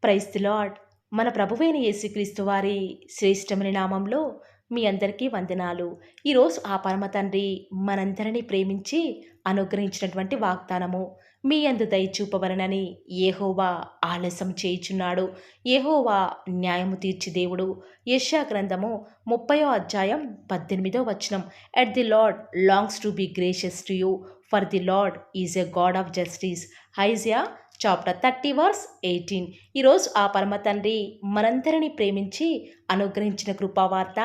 Praise the lord. మన ప్రభువైన యేసుక్రీస్తు వారి శ్రేష్టమైన నామంలో మీ అందరికీ వందనాలు. ఈరోజు ఆ పరమ తండ్రి మనందరినీ ప్రేమించి అనుగ్రహించినటువంటి వాగ్దానము, మీ యందు దయ చూపవలెనని యెహోవా ఆలస్యం చేయుచున్నాడు. యెహోవా న్యాయము తీర్చు దేవుడు. యెషయా గ్రంథము 30వ అధ్యాయం 18వ వచనం. Yet the Lord longs to be gracious to you, for the Lord is a God of justice. Isaiah chapter 30 verse 18. ఈరోజు ఆ పరమ తండ్రి మనందరినీ ప్రేమించి అనుగ్రహించిన కృపావార్త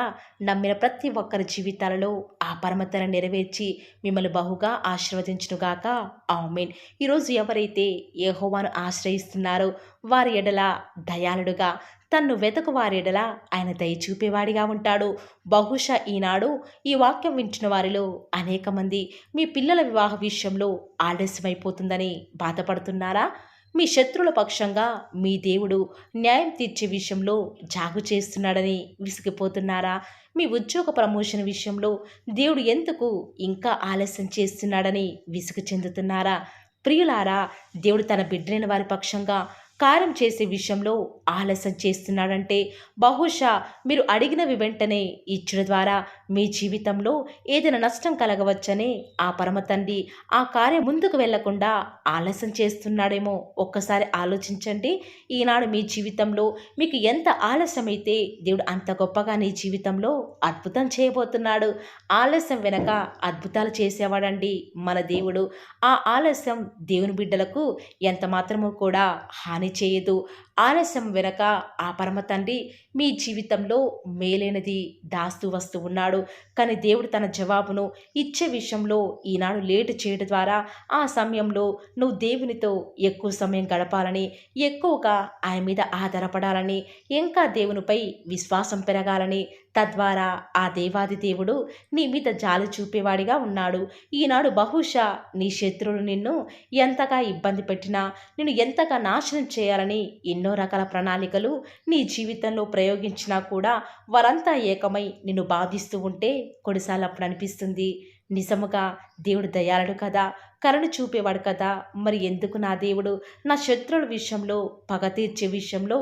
నమ్మిన ప్రతి ఒక్కరి జీవితాలలో ఆ పరమ తండ్రి నెరవేర్చి మిమ్మల్ని బహుగా ఆశీర్వదించునుగాక. ఆమేన్. ఈరోజు ఎవరైతే యెహోవాను ఆశ్రయిస్తున్నారో వారి ఎడల దయాళుడుగా, తన్ను వెతకు వారి ఎడల ఆయన దయ చూపేవాడిగా ఉంటాడు. బహుశా ఈనాడు ఈ వాక్యం వింటున్న వారిలో అనేక మంది మీ పిల్లల వివాహ విషయంలో ఆలస్యమైపోతుందని బాధపడుతున్నారా? మీ శత్రువుల పక్షంగా మీ దేవుడు న్యాయం తీర్చే విషయంలో జాగు చేస్తున్నాడని విసిగిపోతున్నారా? మీ ఉద్యోగ ప్రమోషన్ విషయంలో దేవుడు ఎందుకు ఇంకా ఆలస్యం చేస్తున్నాడని విసుగు చెందుతున్నారా? ప్రియులారా, దేవుడు తన బిడ్డలైన వారి పక్షంగా కార్యం చేసే విషయంలో ఆలస్యం చేస్తున్నాడంటే బహుశా మీరు అడిగినవి వెంటనే ఇచ్చడం ద్వారా మీ జీవితంలో ఏదైనా నష్టం కలగవచ్చనే ఆ పరమ తండ్రి ఆ కార్యం ముందుకు వెళ్లకుండా ఆలస్యం చేస్తున్నాడేమో ఒక్కసారి ఆలోచించండి. ఈనాడు మీ జీవితంలో మీకు ఎంత ఆలస్యమైతే దేవుడు అంత గొప్పగా నీ జీవితంలో అద్భుతం చేయబోతున్నాడు. ఆలస్యం వెనక అద్భుతాలు చేసేవాడండి మన దేవుడు. ఆ ఆలస్యం దేవుని బిడ్డలకు ఎంత మాత్రమూ కూడా హాని చేయదు. ఆలస్యం వెనక ఆ పరమ తండ్రి మీ జీవితంలో మేలైనది దాస్తూ వస్తూ ఉన్నాడు. కానీ దేవుడు తన జవాబును ఇచ్చే విషయంలో ఈనాడు లేటు చేయడం ద్వారా ఆ సమయంలో నువ్వు దేవునితో ఎక్కువ సమయం గడపాలని, ఎక్కువగా ఆయన మీద ఆధారపడాలని, ఇంకా దేవునిపై విశ్వాసం పెరగాలని, తద్వారా ఆ దేవాది దేవుడు నీ మీద జాలి చూపేవాడిగా ఉన్నాడు. ఈనాడు బహుశా నీ శత్రువులు నిన్ను ఎంతగా ఇబ్బంది పెట్టినా, నిన్ను ఎంతగా నాశనం చేయాలని ఎన్నో రకాల ప్రణాళికలు నీ జీవితంలో ప్రయోగించినా కూడా వారంతా ఏకమై నిన్ను బాధిస్తూ ఉంటే కొన్నిసార్లు అప్పుడు అనిపిస్తుంది, నిజముగా దేవుడు దయాళుడు కదా, కరుణ చూపేవాడు కదా, మరి ఎందుకు నా దేవుడు నా శత్రువుల విషయంలో, పగ తీర్చే విషయంలో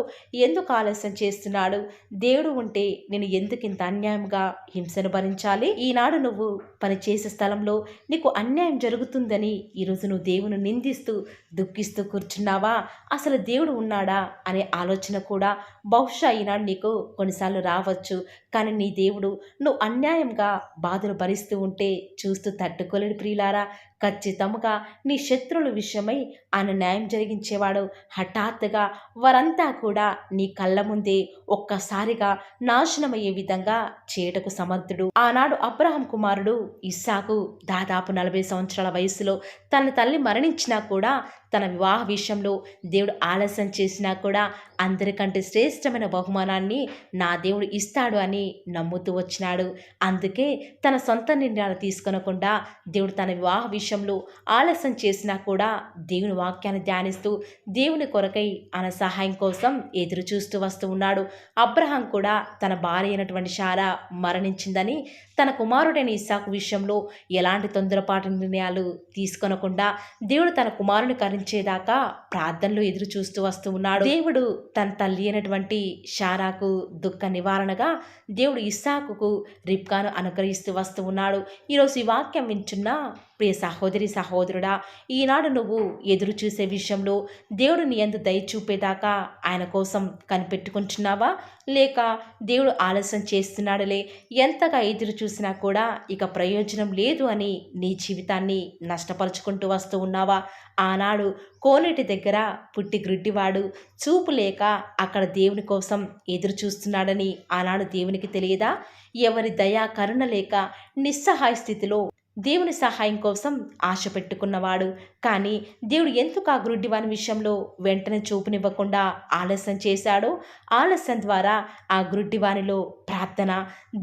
ఎందుకు ఆలస్యం చేస్తున్నాడు? దేవుడు ఉంటే నేను ఎందుకు ఇంత అన్యాయంగా హింసను భరించాలి? ఈనాడు నువ్వు పనిచేసే స్థలంలో నీకు అన్యాయం జరుగుతుందని ఈరోజు నువ్వు దేవుని నిందిస్తూ దుఃఖిస్తూ కూర్చున్నావా? అసలు దేవుడు ఉన్నాడా అనే ఆలోచన కూడా బహుశా ఈనాడు నీకు కొన్నిసార్లు రావచ్చు. కానీ నీ దేవుడు నువ్వు అన్యాయంగా బాధలు భరిస్తూ ఉంటే చూస్తూ తట్టుకోలేడు ప్రియులారా. ఖచ్చితంగా నీ శత్రువుల విషయమై ఆయన న్యాయం జరిగించేవాడు. హఠాత్తుగా వారంతా కూడా నీ కళ్ళ ముందే ఒక్కసారిగా నాశనమయ్యే విధంగా చేయటకు సమర్థుడు. ఆనాడు అబ్రహాం కుమారుడు ఇస్సాకు దాదాపు 40 సంవత్సరాల వయసులో తన తల్లి మరణించినా కూడా తన వివాహ విషయంలో దేవుడు ఆలస్యం చేసినా కూడా అందరికంటే శ్రేష్టమైన బహుమానాన్ని నా దేవుడు ఇస్తాడు అని నమ్ముతూ వచ్చినాడు. అందుకే తన సొంత నిర్ణయాలు తీసుకొనకుండా దేవుడు తన వివాహ విషయంలో ఆలస్యం చేసినా కూడా దేవుని వాక్యాన్ని ధ్యానిస్తూ దేవుని కొరకై ఆయన సహాయం కోసం ఎదురు చూస్తూ వస్తూ ఉన్నాడు. అబ్రహాం కూడా తన భార్య అయినటువంటి శారా మరణించిందని తన కుమారుడైన ఇస్సాకు విషయంలో ఎలాంటి తొందరపాటు నిర్ణయాలు తీసుకొనకుండా దేవుడు తన కుమారుని కరించేదాకా ప్రార్థనలు ఎదురు చూస్తూ వస్తూ ఉన్నాడు. దేవుడు తన తల్లి అయినటువంటి శారాకు దుఃఖ నివారణగా దేవుడు ఇస్సాకుకు రిబ్కాను అనుగ్రహిస్తూ వస్తూ ఉన్నాడు. ఈరోజు ఈ వాక్యం వింటున్న ప్రియ సహోదరి సహోదరుడా, ఈనాడు నువ్వు ఎదురు చూసే విషయంలో దేవుడు నీ యందు దయ చూపేదాకా ఆయన కోసం కనిపెట్టుకుంటున్నావా? లేక దేవుడు ఆలస్యం చేస్తున్నాడులే, ఎంతగా ఎదురు చూసినా కూడా ఇక ప్రయోజనం లేదు అని నీ జీవితాన్ని నష్టపరుచుకుంటూ వస్తూ ఉన్నావా? ఆనాడు కోనేటి దగ్గర పుట్టి గ్రుడ్డివాడు చూపు లేక అక్కడ దేవుని కోసం ఎదురు చూస్తున్నాడని ఆనాడు దేవునికి తెలియదా? ఎవరి దయా కరుణ లేక నిస్సహాయ స్థితిలో దేవుని సహాయం కోసం ఆశ పెట్టుకున్నవాడు. కానీ దేవుడు ఎందుకు ఆ గ్రుడ్డివాని విషయంలో వెంటనే చూపునివ్వకుండా ఆలస్యం చేశాడో, ఆలస్యం ద్వారా ఆ గ్రుడ్డివానిలో ప్రార్థన,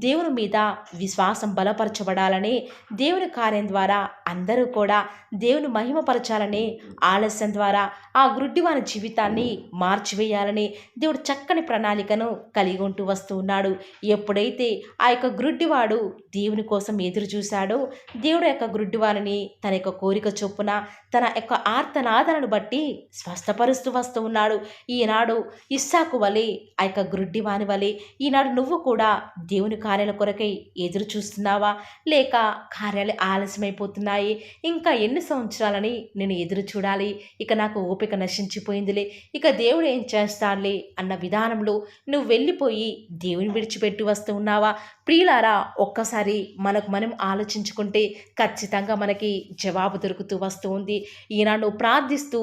దేవుని మీద విశ్వాసం బలపరచబడాలని, దేవుని కార్యం ద్వారా అందరూ కూడా దేవుని మహిమపరచాలని, ఆలస్యం ద్వారా ఆ గ్రుడ్డివాని జీవితాన్ని మార్చివేయాలని దేవుడు చక్కని ప్రణాళికను కలిగి ఉంటూ వస్తూ ఉన్నాడు. ఎప్పుడైతే ఆ యొక్క గ్రుడ్డివాడు దేవుని కోసం ఎదురు చూశాడో దేవుడు యొక్క గ్రుడ్డివారిని తన యొక్క కోరిక చొప్పున తన యొక్క ఆర్తనాదనను బట్టి స్వస్థపరుస్తూ వస్తూ ఉన్నాడు. ఈనాడు ఇస్సాకు వలె ఆ యొక్క గ్రుడ్డివాని వలె ఈనాడు నువ్వు కూడా దేవుని కార్యాల కొరకై ఎదురు చూస్తున్నావా? లేక కార్యాలు ఆలస్యమైపోతున్నాయి, ఇంకా ఎన్ని సంవత్సరాలని నేను ఎదురు చూడాలి, ఇక నాకు ఓపిక నశించిపోయిందిలే, ఇక దేవుడు ఏం చేస్తాడులే అన్న విధానంలో నువ్వు వెళ్ళిపోయి దేవుని విడిచిపెట్టి వస్తూ ఉన్నావా? ప్రియులారా, ఒక్కసారి మనకు మనం ఆలోచించుకుంటే ఖచ్చితంగా మనకి జవాబు దొరుకుతూ వస్తూ ఉంది. ఈనాడు నువ్వు ప్రార్థిస్తూ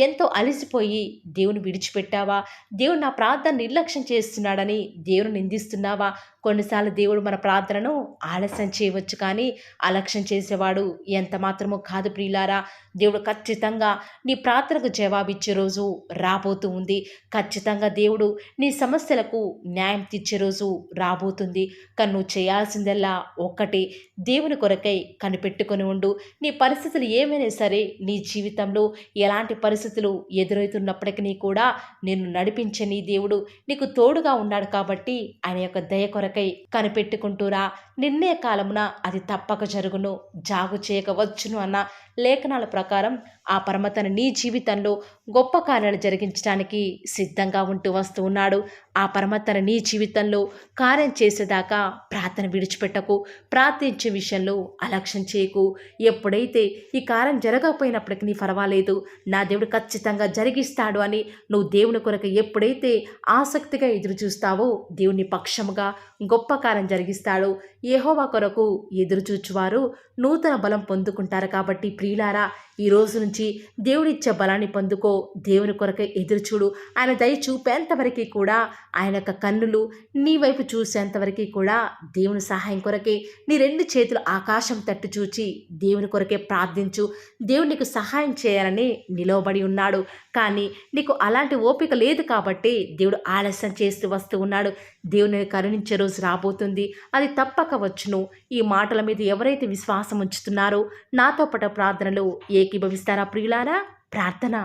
ఎంతో అలసిపోయి దేవుని విడిచిపెట్టావా? దేవుడు నా ప్రార్థన నిర్లక్ష్యం చేస్తున్నాడని దేవుని నిందిస్తున్నావా? కొన్నిసార్లు దేవుడు మన ప్రార్థనను ఆలస్యం చేయవచ్చు, కానీ అలక్ష్యం చేసేవాడు ఎంత మాత్రమో కాదు ప్రియులారా. దేవుడు ఖచ్చితంగా నీ ప్రార్థనకు జవాబిచ్చే రోజు రాబోతూ ఉంది. ఖచ్చితంగా దేవుడు నీ సమస్యలకు న్యాయం తీర్చే రోజు రాబోతుంది. కానీ నువ్వు చేయాల్సిందల్లా ఒక్కటి, దేవుని కొరకై కనిపెట్టుకొని ఉండు. నీ పరిస్థితులు ఏమైనా సరే, నీ జీవితంలో ఎలాంటి పరిస్థితులు ఎదురవుతున్నప్పటికీ కూడా నిన్ను నడిపించే నీ దేవుడు నీకు తోడుగా ఉన్నాడు. కాబట్టి ఆయన యొక్క దయ కొరకై కనిపెట్టుకుంటూరా. నిర్ణయ కాలమున అది తప్పక జరుగును, జాగు చేయకవచ్చును అన్న లేఖనాల ప్రకారం ఆ పరమతను నీ జీవితంలో గొప్ప కార్యాలు జరిగించడానికి సిద్ధంగా ఉంటూ వస్తూ ఉన్నాడు. ఆ పరమతను నీ జీవితంలో కార్యం చేసేదాకా ప్రార్థన విడిచిపెట్టకు. ప్రార్థించే విషయంలో అలక్ష్యం చేయకు. ఎప్పుడైతే ఈ కార్యం జరగకపోయినప్పటికీ నీ పర్వాలేదు, నా దేవుడు ఖచ్చితంగా జరిగిస్తాడు అని నువ్వు దేవుని కొరకు ఎప్పుడైతే ఆసక్తిగా ఎదురు చూస్తావో దేవుని పక్షముగా గొప్ప కార్యం జరిగిస్తాడు. యెహోవా కొరకు ఎదురు చూచువారు నూతన బలం పొందుకుంటారు. కాబట్టి ప్రియులారా, ఈ రోజు నుంచి దేవుడిచ్చే బలాన్ని పొందుకో. దేవుని కొరకే ఎదురు చూడు. ఆయన దయ చూపేంతవరకు కూడా, ఆయన యొక్క కన్నులు నీ వైపు చూసేంతవరకు కూడా దేవుని సహాయం కొరకే నీ రెండు చేతులు ఆకాశం తట్టు చూచి దేవుని కొరకే ప్రార్థించు. దేవుడు నీకు సహాయం చేయాలని నిలవబడి ఉన్నాడు. కానీ నీకు అలాంటి ఓపిక లేదు కాబట్టి దేవుడు ఆలస్యం చేస్తూ వస్తూ ఉన్నాడు. దేవుని కరుణించే రోజు రాబోతుంది, అది తప్పక వచ్చును. ఈ మాటల మీద ఎవరైతే విశ్వాసం ఉంచుతున్నారో నాతో పాటు ప్రార్థనలో ఏకీభవిస్తారా ప్రియులారా? ప్రార్థన.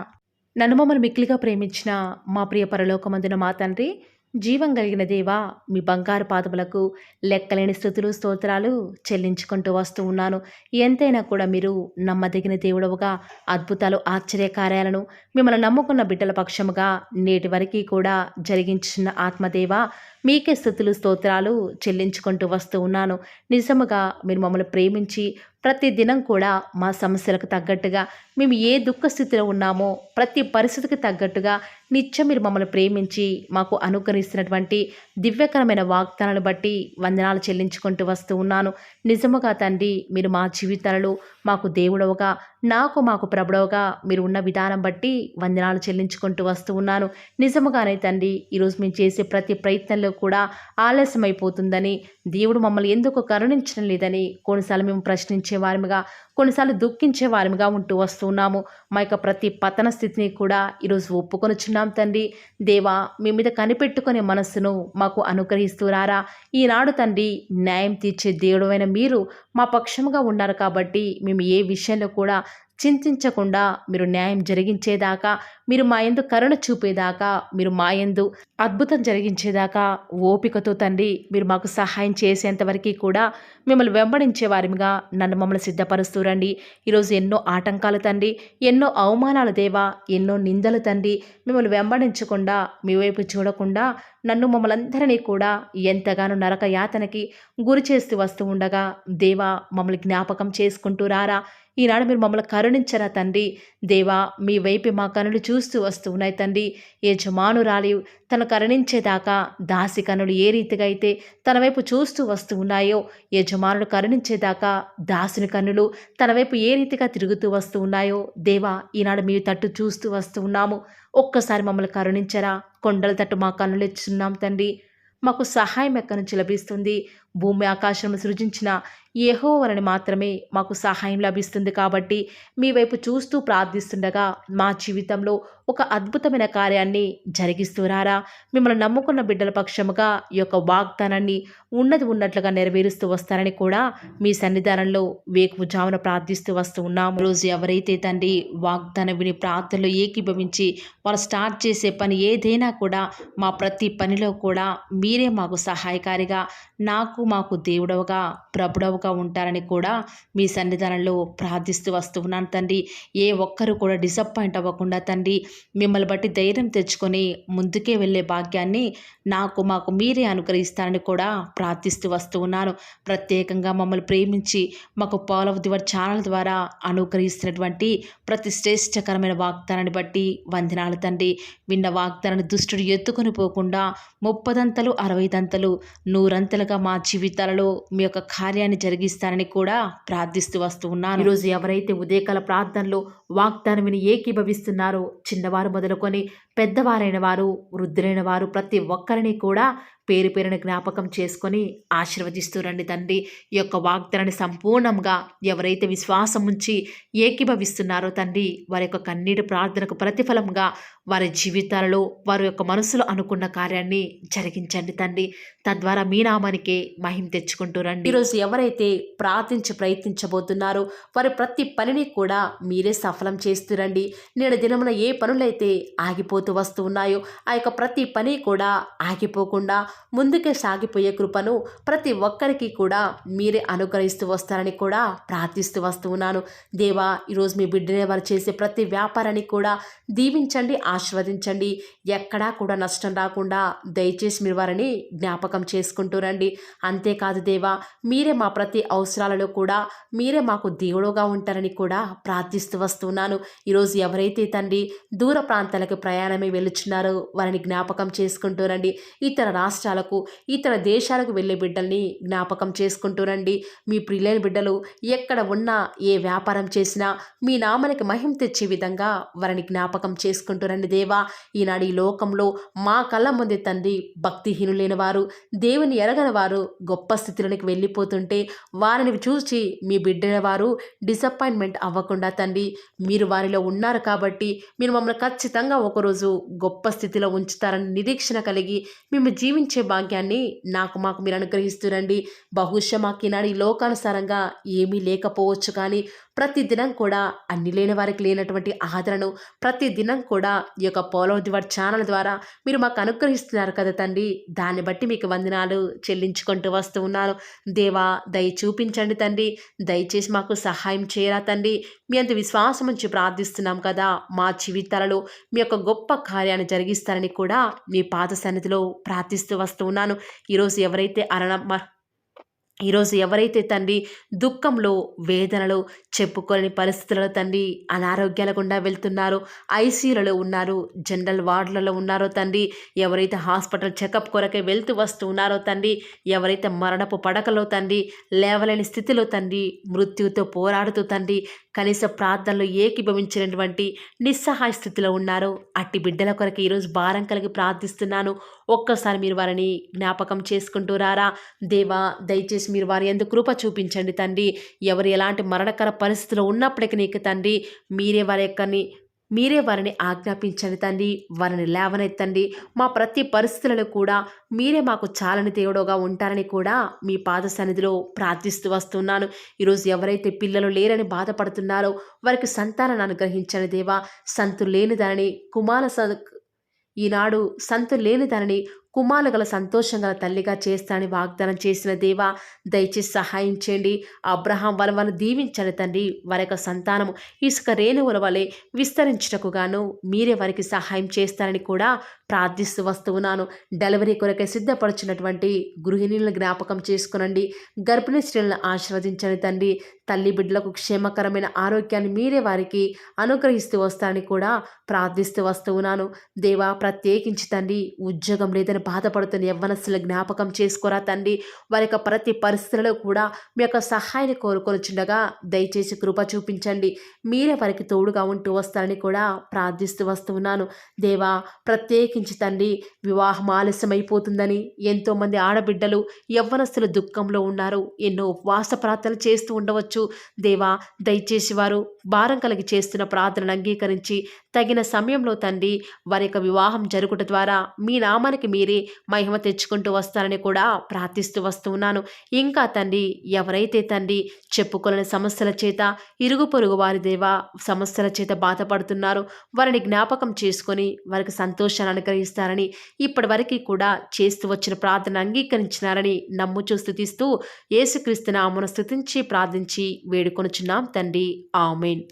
నన్ను మమ్మల్ని మిక్కిలిగా ప్రేమించిన మా ప్రియ పరలోకమందున మా తండ్రి, జీవం కలిగిన దేవా, మీ బంగారు పాదములకు లెక్కలేని స్తుతులు స్తోత్రాలు చెల్లించుకుంటూ వస్తూ ఉన్నాను. ఎంతైనా కూడా మీరు నమ్మదగిన దేవుడవుగా అద్భుతాలు ఆశ్చర్యకార్యాలను మిమ్మల్ని నమ్ముకున్న బిడ్డల పక్షముగా నేటి వరకు కూడా జరిగించిన ఆత్మదేవ, మీకే స్తుతులు స్తోత్రాలు చెల్లించుకుంటూ వస్తూ ఉన్నాను. నిజముగా మీరు మమ్మల్ని ప్రేమించి ప్రతి దినం కూడా మా సమస్యలకు తగ్గట్టుగా, మేము ఏ దుఃఖ స్థితిలో ఉన్నామో ప్రతి పరిస్థితికి తగ్గట్టుగా నిత్యం మీరు మమ్మల్ని ప్రేమించి మాకు అనుగ్రహిస్తున్నటువంటి దివ్యకరమైన వాగ్దానాలను బట్టి వందనాలు చెల్లించుకుంటూ వస్తూ ఉన్నాను. నిజముగా తండ్రి, మీరు మా జీవితాలలో మాకు దేవుడవుగా, మాకు ప్రభుడవుగా మీరు ఉన్న విధానం బట్టి వందనాలు చెల్లించుకుంటూ వస్తూ ఉన్నాను. నిజముగానే తండ్రి, ఈరోజు మేము చేసే ప్రతి ప్రయత్నంలో కూడా ఆలస్యమైపోతుందని, దేవుడు మమ్మల్ని ఎందుకు కరుణించడం లేదని కొన్నిసార్లు మేము ప్రశ్నించే వారిగా, కొన్నిసార్లు దుఃఖించే వారిగా ఉంటూ వస్తున్నాము. మా యొక్క ప్రతి పతన స్థితిని కూడా ఈరోజు ఒప్పుకొనుచున్నాం తండ్రి. దేవా, మీ మీద కనిపెట్టుకునే మనస్సును మాకు అనుగ్రహిస్తూరారా. ఈనాడు తండ్రి, న్యాయం తీర్చే దేవుడైన మీరు మా పక్షముగా ఉన్నారు కాబట్టి మేము ఏ విషయంలో కూడా చింతించకుండా మీరు న్యాయం జరిగించేదాకా, మీరు మా యందు కరుణ చూపేదాకా, మీరు మా యందు అద్భుతం జరిగించేదాకా ఓపికతో తండ్రి మీరు మాకు సహాయం చేసేంతవరకు కూడా మిమ్మల్ని వెంబడించే వారిగా మమ్మల్ని సిద్ధపరుస్తూ రండి. ఈరోజు ఎన్నో ఆటంకాలు తండ్రి, ఎన్నో అవమానాలు దేవా, ఎన్నో నిందలు తండ్రి, మిమ్మల్ని వెంబడించకుండా, మీ వైపు చూడకుండా మమ్మల్ని అందరినీ కూడా ఎంతగానో నరక యాతనకి గురి చేస్తూ వస్తూ ఉండగా దేవా, మమ్మల్ని జ్ఞాపకం చేసుకుంటూ రారా. ఈనాడు మీరు మమ్మల్ని కరుణించరా తండ్రి. దేవా, మీ వైపు మా కనులు చూస్తూ వస్తూ ఉన్నాయి తండ్రి. యజమానురాలి తను కరుణించేదాకా దాసి కనులు ఏ రీతిగా అయితే తన వైపు చూస్తూ వస్తూ ఉన్నాయో, యజమానుడు కరుణించేదాకా దాసుని కన్నులు తన వైపు ఏ రీతిగా తిరుగుతూ వస్తూ ఉన్నాయో దేవా, ఈనాడు మీ తట్టు చూస్తూ వస్తూ ఉన్నాము. ఒక్కసారి మమ్మల్ని కరుణించరా. కొండల తట్టు మా కన్నులు ఇచ్చున్నాం తండ్రి. మాకు సహాయం ఎక్కడి నుంచి లభిస్తుంది? భూమి ఆకాశం సృజించిన యెహోవాని మాత్రమే మాకు సహాయం లభిస్తుంది. కాబట్టి మీ వైపు చూస్తూ ప్రార్థిస్తుండగా మా జీవితంలో ఒక అద్భుతమైన కార్యాన్ని జరిగిస్తూ రారా. మిమ్మల్ని నమ్ముకున్న బిడ్డల పక్షముగా ఈ యొక్క వాగ్దానాన్ని ఉన్నట్లుగా నెరవేరుస్తూ వస్తారని కూడా మీ సన్నిధానంలో వేకువజామున ప్రార్థిస్తూ వస్తూ ఉన్నాం. రోజు ఎవరైతే తండ్రి వాగ్దానం విని ప్రార్థనలో ఏకీభవించి వారు స్టార్ట్ చేసే పని ఏదైనా కూడా, మా ప్రతి పనిలో కూడా మీరే మాకు సహాయకారిగా, నాకు మాకు దేవుడవుగా ప్రభుడవుగా ఉంటారని కూడా మీ సన్నిధానంలో ప్రార్థిస్తూ వస్తూ ఉన్నాను తండ్రి. ఏ ఒక్కరు కూడా డిసప్పాయింట్ అవ్వకుండా తండ్రి మిమ్మల్ని బట్టి ధైర్యం తెచ్చుకొని ముందుకే వెళ్ళే భాగ్యాన్ని మాకు మీరే అనుగ్రహిస్తారని కూడా ప్రార్థిస్తూ వస్తూ ఉన్నాను. ప్రత్యేకంగా మమ్మల్ని ప్రేమించి మాకు Paul of the Word channel ద్వారా అనుగ్రహిస్తున్నటువంటి ప్రతి శ్రేష్టకరమైన వాగ్దానాన్ని బట్టి వందనాలు తండ్రి. విన్న వాగ్దానాన్ని దుష్టుడు ఎత్తుకొని పోకుండా 30 60 100 మా జీవితాలలో మీ యొక్క కార్యాన్ని జరిగిస్తారని కూడా ప్రార్థిస్తూ వస్తూ ఉన్నాను. ఈరోజు ఎవరైతే ఉదయకాల ప్రార్థనలో వాగ్దానం విని ఏకీభవిస్తున్నారో చిన్నవారు మొదలుకొని పెద్దవారైన వారు వృద్ధులైన వారు ప్రతి ఒక్కరిని కూడా పేరు పేరున జ్ఞాపకం చేసుకొని ఆశీర్వదిస్తూ రండి తండ్రి. ఈ యొక్క వాగ్దానాన్ని సంపూర్ణంగా ఎవరైతే విశ్వాసం ఉంచి ఏకీభవిస్తున్నారో తండ్రి వారి యొక్క కన్నీటి ప్రార్థనకు ప్రతిఫలంగా వారి జీవితాలలో వారి యొక్క మనసులో అనుకున్న కార్యాన్ని జరిగించండి తండ్రి. తద్వారా మీ నామానికి మహిమ తెచ్చుకుంటూ రండి. ఈరోజు ఎవరైతే ప్రయత్నించబోతున్నారో వారి ప్రతి పనిని కూడా మీరే సఫలం చేస్తురండి. నేడు దినమున ఏ పనులైతే ఆగిపోతూ వస్తూ ఉన్నాయో ఆ యొక్క ప్రతి పని కూడా ఆగిపోకుండా ముందుకే సాగిపోయే కృపను ప్రతి ఒక్కరికి కూడా మీరే అనుగ్రహిస్తూ వస్తారని కూడా ప్రార్థిస్తూ వస్తూ ఉన్నాను. దేవా, ఈరోజు మీ బిడ్డనే వారు చేసే ప్రతి వ్యాపారాన్ని కూడా దీవించండి, ఆశీర్వదించండి. ఎక్కడా కూడా నష్టం రాకుండా దయచేసి మీరు వారిని జ్ఞాపకం చేసుకుంటూ రండి. అంతేకాదు దేవా, మీరే మా ప్రతి అవసరాలలో కూడా మీరే మాకు దేవుడుగా ఉంటారని కూడా ప్రార్థిస్తూ వస్తున్నాను. ఈరోజు ఎవరైతే తండ్రి దూర ప్రాంతాలకు ప్రయాణమే వెళుచున్నారో వారిని జ్ఞాపకం చేసుకుంటూ రండి. ఇతర రాష్ట్రాలకు ఇతర దేశాలకు వెళ్ళే బిడ్డల్ని జ్ఞాపకం చేసుకుంటూ రండి. మీ ప్రియులైన బిడ్డలు ఎక్కడ ఉన్నా ఏ వ్యాపారం చేసినా మీ నామానికి మహిమ తెచ్చే విధంగా వారిని జ్ఞాపకం చేసుకుంటూ రండి దేవా. ఈనాడు ఈ లోకంలో మా కళ్ళ ముందే తండ్రి భక్తిహీనులైన వారు, దేవుని ఎరగని వారు గొప్ప స్థితిలోనికి వెళ్ళిపోతుంటే వారిని చూసి మీ బిడ్డల వారు డిసప్పాయింట్మెంట్ అవ్వకుండా తండ్రి మీరు వారిలో ఉన్నారు కాబట్టి మీరు మమ్మల్ని ఖచ్చితంగా ఒకరోజు గొప్ప స్థితిలో ఉంచుతారని నిరీక్షణ కలిగి మేము జీవించే భాగ్యాన్ని మాకు మీరు అనుగ్రహిస్తురండి. బహుశా మాకు ఈనాడు ఈ లోకానుసారంగా ఏమీ లేకపోవచ్చు, కానీ ప్రతిదినం కూడా అన్ని లేని వారికి లేనటువంటి ఆదరణను ప్రతిదినం కూడా ఈ యొక్క Paul of the Word channel ద్వారా మీరు మాకు అనుగ్రహిస్తున్నారు కదా తండ్రి. దాన్ని బట్టి మీకు వందనాలు చెల్లించుకుంటూ వస్తూ ఉన్నాను. దేవా, దయ చూపించండి తండ్రి. దయచేసి మాకు సహాయం చేయరా తండ్రి. మీ అంత విశ్వాసం నుంచి ప్రార్థిస్తున్నాం కదా, మా జీవితాలలో మీ యొక్క గొప్ప కార్యాన్ని జరిగిస్తారని కూడా మీ పాద సన్నిధిలో ప్రార్థిస్తూ వస్తూ ఉన్నాను. ఈరోజు ఎవరైతే తండ్రి దుఃఖంలో వేదనలో చెప్పుకోలేని పరిస్థితులలో తండ్రి అనారోగ్యాల గుండా వెళ్తున్నారో, ఐసీయూలలో ఉన్నారు, జనరల్ వార్డులలో ఉన్నారో తండ్రి, ఎవరైతే హాస్పిటల్ చెకప్ కొరకే వెళ్తూ వస్తూ ఉన్నారో తండ్రి, ఎవరైతే మరణపు పడకలో తండ్రి లేవలేని స్థితిలో తండ్రి మృత్యుతో పోరాడుతూ తండ్రి కనీస ప్రార్థనలో ఏకీభవించినటువంటి నిస్సహాయ స్థితిలో ఉన్నారో అట్టి బిడ్డల కొరకు ఈరోజు భారం కలిగి ప్రార్థిస్తున్నాను. ఒక్కసారి మీరు వారిని జ్ఞాపకం చేసుకుంటూ రారా దేవా. దయచేసి మీరు వారి యందు కృప చూపించండి తండ్రి. ఎవరు ఎలాంటి మరణకర పరిస్థితిలో ఉన్నప్పటికీ నీకు తండ్రి మీరే వారిని ఆజ్ఞాపించండి తండ్రి. వారిని లేవనెత్తండి. మా ప్రతి పరిస్థితులలో కూడా మీరే మాకు చాలని దేవుడుగా ఉంటారని కూడా మీ పాద సన్నిధిలో ప్రార్థిస్తూ వస్తున్నాను. ఈరోజు ఎవరైతే పిల్లలు లేరని బాధపడుతున్నారో వారికి సంతానాన్ని అనుగ్రహించండి దేవా. ఈనాడు సంతు లేని దానిని కుమారులు గల సంతోషం గల తల్లిగా చేస్తానని వాగ్దానం చేసిన దేవా, దయచేసి సహాయం చేయండి. అబ్రహాం వలన దీవించండి తండ్రి. వారి యొక్క సంతానము ఇసుక రేణువుల వలె విస్తరించుటకు గాను మీరే వారికి సహాయం చేస్తారని కూడా ప్రార్థిస్తూ వస్తూ ఉన్నాను. డెలివరీ కొరకే సిద్ధపడుచున్నటువంటి గృహిణులను జ్ఞాపకం చేసుకునండి. గర్భిణీ స్త్రీలను ఆశీర్వదించండి తండ్రి. తల్లి బిడ్డలకు క్షేమకరమైన ఆరోగ్యాన్ని మీరే వారికి అనుగ్రహిస్తూ వస్తారని కూడా ప్రార్థిస్తూ వస్తూ ఉన్నాను. దేవా, ప్రత్యేకించి తండ్రి ఉద్యోగం లేదని బాధపడుతున్న యవ్వనస్తుల జ్ఞాపకం చేసుకోరా తండ్రి. వారి యొక్క ప్రతి పరిస్థితులలో కూడా మీ యొక్క సహాయాన్ని కోరుకొనిచుండగా దయచేసి కృప చూపించండి. మీరే వారికి తోడుగా ఉంటూ వస్తారని కూడా ప్రార్థిస్తూ వస్తూ ఉన్నాను. దేవా, ప్రత్యేకించి తండ్రి వివాహం ఆలస్యమైపోతుందని ఎంతోమంది ఆడబిడ్డలు యవ్వనస్తులు దుఃఖంలో ఉన్నారు. ఎన్నో ఉపవాస ప్రార్థనలు చేస్తూ ఉండవచ్చు. దేవా, దయచేసి వారు భారం కలిగి చేస్తున్న ప్రార్థనను అంగీకరించి తగిన సమయంలో తండ్రి వారి యొక్క వివాహం జరుగుట ద్వారా మీ నామానికి మీరే మహిమ తెచ్చుకుంటూ వస్తారని కూడా ప్రార్థిస్తూ వస్తూ ఉన్నాను. ఇంకా తండ్రి ఎవరైతే తండ్రి చెప్పుకోలేని సమస్యల చేత ఇరుగు పొరుగు వారి దేవా సమస్యల చేత బాధపడుతున్నారో వారిని జ్ఞాపకం చేసుకొని వారికి సంతోషాన్ని అనుగ్రహిస్తారని, ఇప్పటివరకు కూడా చేస్తూ వచ్చిన ప్రార్థన అంగీకరించినారని నమ్ముచూ స్తుతిస్తూ యేసుక్రీస్తు నామమున స్తుతించి ప్రార్థించి వేడుకొనుచున్నాం తండ్రి. ఆమేన్.